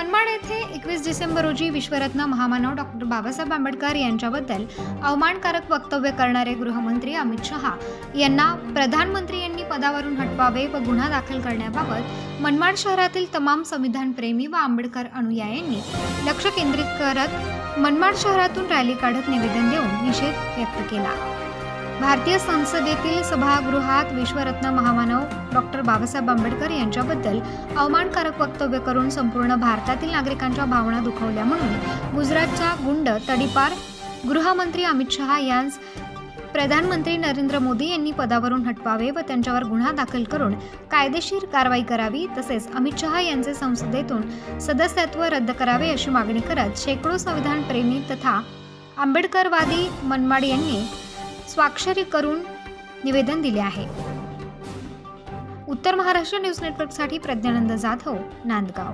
मनमाड येथे 21 डिसेंबर रोजी विश्वरत्न महामानव डॉक्टर बाबासाहेब आंबेडकर यांच्याबद्दल अवमानकारक वक्तव्य करणारे गृहमंत्री अमित शहा यांना प्रधानमंत्री यांनी पदावरून हटवावे व गुन्हा दाखल करण्याबाबत मनमाड शहरातील तमाम संविधानप्रेमी व आंबेडकर अनुयायांनी लक्ष केंद्रित करत मनमाड शहरातून रॅली काढत निवेदन देऊन निषेध व्यक्त केला। भारतीय संसदेतील सभागृहात विश्वरत्न महामानव डॉक्टर बाबासाहेब आंबेडकर यांच्याबद्दल अवमानकारक वक्तव्य करून संपूर्ण भारतातील नागरिकांच्या भावना दुखावल्या म्हणून गुजरातचा गुंड तडीपार गृहमंत्री अमित शहा यांस प्रधानमंत्री नरेंद्र मोदी यांनी पदावरून हटवावे व त्यांच्यावर गुन्हा दाखल करून कायदेशीर कारवाई करावी, तसेच अमित शहा यांचे संसदेतून सदस्यत्व रद्द करावे अशी मागणी करत शेकडो संविधानप्रेमी तथा आंबेडकरवादी मनमाड यांनी स्वाक्षरी करून निवेदन दिले आहे। उत्तर महाराष्ट्र न्यूज नेटवर्कसाठी प्रज्ञानंद जाधव, नांदगाव।